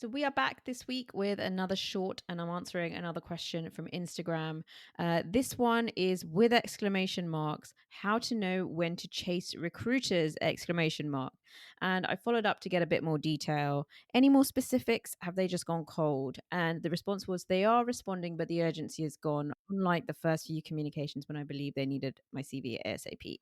So we are back this week with another short, and I'm answering another question from Instagram. This one is with exclamation marks. How to know when to chase recruiters? Exclamation mark. And I followed up to get a bit more detail. Any more specifics? Have they just gone cold? And the response was they are responding, but the urgency is gone. Unlike the first few communications when I believe they needed my CV ASAP.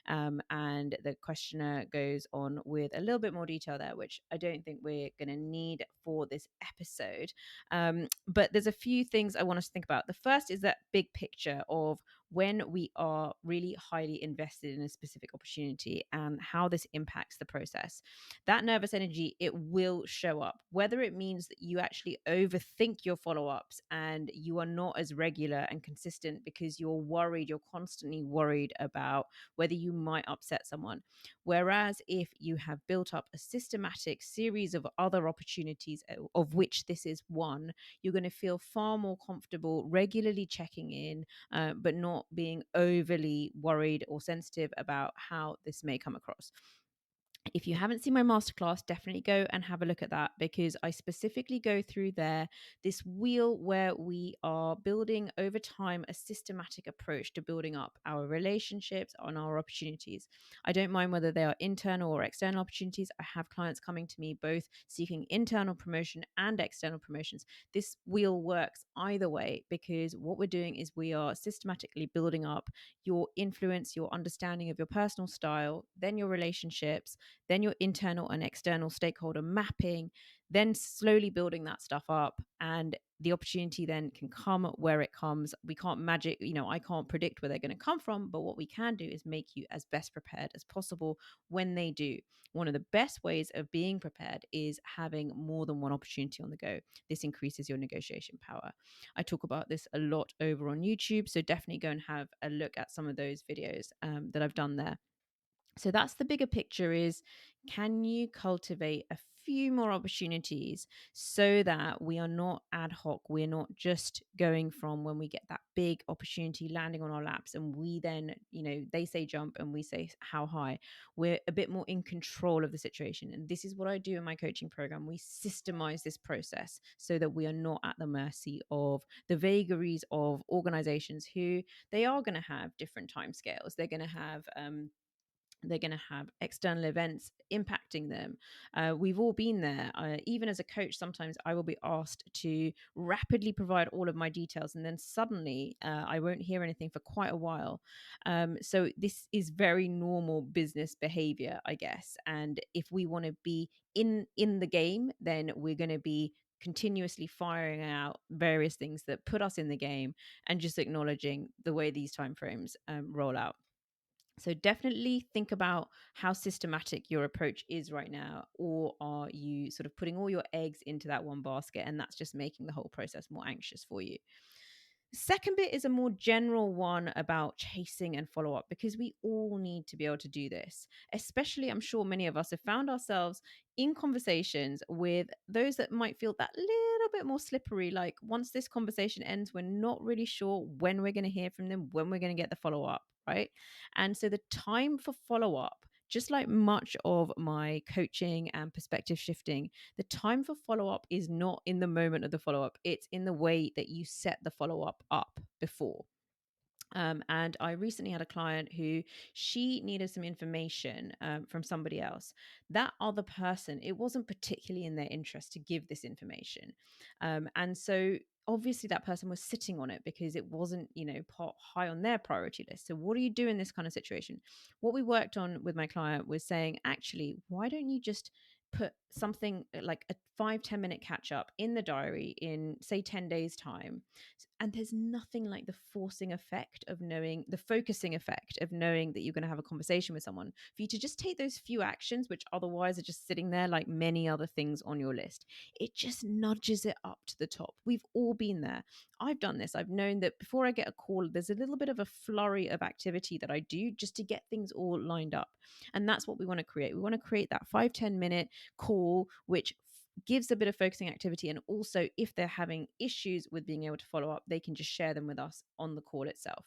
And the questioner goes on with a little bit more detail there, which I don't think we're going to need for this episode. But there's a few things I want us to think about. The first is that big picture of when we are really highly invested in a specific opportunity and how this impacts the process. That nervous energy, it will show up, whether it means that you actually overthink your follow ups and you are not as regular and consistent because you're constantly worried about whether you might upset someone. Whereas if you have built up a systematic series of other opportunities, of which this is one, you're going to feel far more comfortable regularly checking in, but not being overly worried or sensitive about how this may come across. If you haven't seen my masterclass, definitely go and have a look at that, because I specifically go through there this wheel where we are building over time a systematic approach to building up our relationships and our opportunities. I don't mind whether they are internal or external opportunities. I have clients coming to me both seeking internal promotion and external promotions. This wheel works either way, because what we're doing is we are systematically building up your influence, your understanding of your personal style, then your relationships, then your internal and external stakeholder mapping, then slowly building that stuff up. And the opportunity then can come where it comes. We can't magic, I can't predict where they're going to come from, but what we can do is make you as best prepared as possible when they do. One of the best ways of being prepared is having more than one opportunity on the go. This increases your negotiation power. I talk about this a lot over on YouTube, so definitely go and have a look at some of those videos that I've done there. So that's the bigger picture: is can you cultivate a few more opportunities so that we are not ad hoc? We're not just going from when we get that big opportunity landing on our laps and we then, they say jump and we say how high. We're a bit more in control of the situation. And this is what I do in my coaching program. We systemize this process so that we are not at the mercy of the vagaries of organizations who they are going to have different timescales. They're going to have external events impacting them. We've all been there. Even as a coach, sometimes I will be asked to rapidly provide all of my details, and then suddenly I won't hear anything for quite a while. So this is very normal business behavior, I guess. And if we want to be in the game, then we're going to be continuously firing out various things that put us in the game, and just acknowledging the way these timeframes roll out. So definitely think about how systematic your approach is right now, or are you sort of putting all your eggs into that one basket and that's just making the whole process more anxious for you? Second bit is a more general one about chasing and follow up, because we all need to be able to do this. Especially, I'm sure many of us have found ourselves in conversations with those that might feel that little bit more slippery. Like, once this conversation ends, we're not really sure when we're going to hear from them, when we're going to get the follow up, right? And so the time for follow up, just like much of my coaching and perspective shifting, the time for follow up is not in the moment of the follow up. It's in the way that you set the follow up before. And I recently had a client who she needed some information from somebody else. That other person, it wasn't particularly in their interest to give this information. And so obviously that person was sitting on it because it wasn't, high on their priority list. So what do you do in this kind of situation? What we worked on with my client was saying, actually, why don't you just put something like a 5-10 minute catch up in the diary in, say, 10 days time. And there's nothing like the forcing effect of knowing, the focusing effect of knowing that you're going to have a conversation with someone, for you to just take those few actions, which otherwise are just sitting there like many other things on your list. It just nudges it up to the top. We've all been there. I've done this. I've known that before I get a call, there's a little bit of a flurry of activity that I do just to get things all lined up. And that's what we want to create. We want to create that 5-10 minute call, which gives a bit of focusing activity. And also, if they're having issues with being able to follow up, they can just share them with us on the call itself.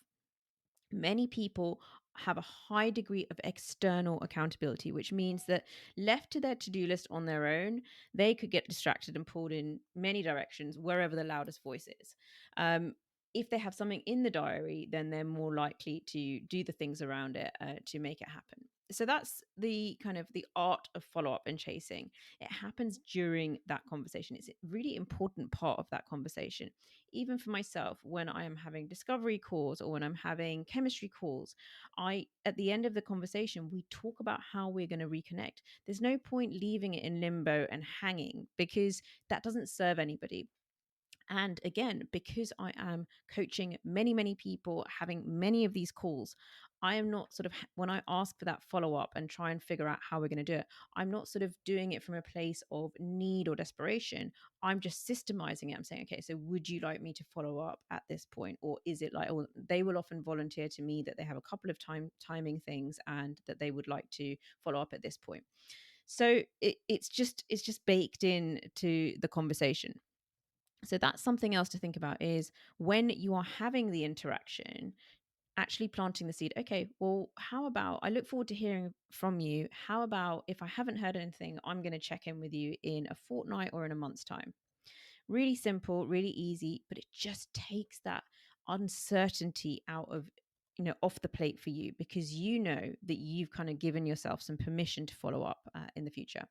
Many people have a high degree of external accountability, which means that left to their to do list on their own, they could get distracted and pulled in many directions wherever the loudest voice is. Um, if they have something in the diary, then they're more likely to do the things around it to make it happen. So that's the kind of the art of follow up and chasing. It happens during that conversation. It's a really important part of that conversation. Even for myself, when I am having discovery calls or when I'm having chemistry calls, I at the end of the conversation, we talk about how we're going to reconnect. There's no point leaving it in limbo and hanging because that doesn't serve anybody. And again, because I am coaching many, many people, having many of these calls, I am not sort of, when I ask for that follow up and try and figure out how we're going to do it, I'm not sort of doing it from a place of need or desperation. I'm just systemizing it. I'm saying, okay, so would you like me to follow up at this point? Or is it like, or they will often volunteer to me that they have a couple of timing things and that they would like to follow up at this point. So it's just baked in to the conversation. So that's something else to think about is when you are having the interaction, actually planting the seed. Okay, well, how about I look forward to hearing from you. How about if I haven't heard anything, I'm going to check in with you in a fortnight or in a month's time. Really simple, really easy, but it just takes that uncertainty out of off the plate for you because you know that you've kind of given yourself some permission to follow up in the future.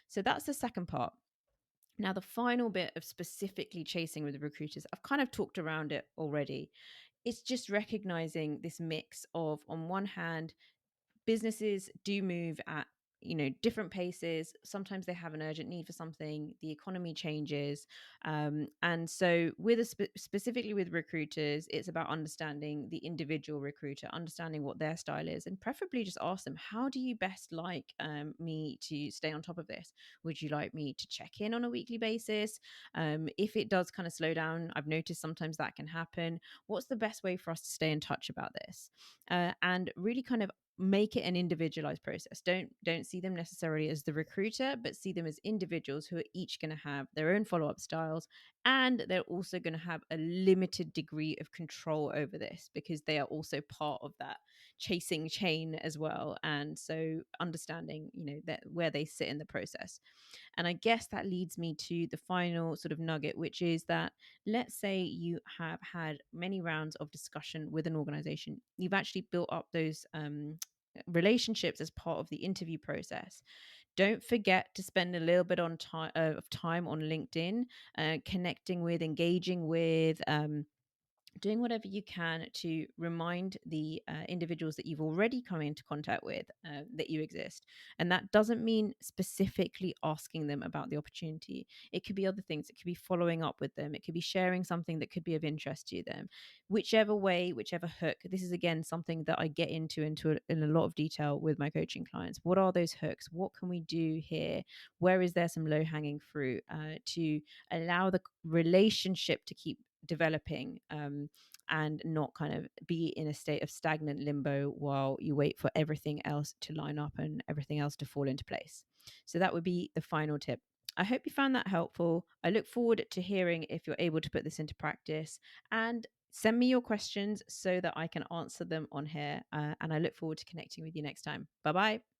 So that's the second part. Now, the final bit of specifically chasing with the recruiters, I've kind of talked around it already. It's just recognizing this mix of, on one hand, businesses do move at different paces. Sometimes they have an urgent need for something, the economy changes, and so with specifically with recruiters, it's about understanding the individual recruiter, understanding what their style is, and preferably just ask them, how do you best like me to stay on top of this? Would you like me to check in on a weekly basis? If it does kind of slow down, I've noticed sometimes that can happen. What's the best way for us to stay in touch about this? And really kind of make it an individualized process. Don't see them necessarily as the recruiter, but see them as individuals who are each going to have their own follow-up styles, and they're also going to have a limited degree of control over this because they are also part of that chasing chain as well. And so understanding that where they sit in the process. And I guess that leads me to the final sort of nugget, which is that let's say you have had many rounds of discussion with an organization. You've actually built up those relationships as part of the interview process. Don't forget to spend a little bit on time of time on LinkedIn, connecting with, engaging with, doing whatever you can to remind the individuals that you've already come into contact with that you exist. And that doesn't mean specifically asking them about the opportunity. It could be other things. It could be following up with them. It could be sharing something that could be of interest to them. Whichever way, whichever hook. This is again something that I get into in a lot of detail with my coaching clients. What are those hooks? What can we do here? Where is there some low hanging fruit to allow the relationship to keep developing, and not kind of be in a state of stagnant limbo while you wait for everything else to line up and everything else to fall into place. So that would be the final tip. I hope you found that helpful. I look forward to hearing if you're able to put this into practice, and send me your questions so that I can answer them on here. And I look forward to connecting with you next time. Bye bye.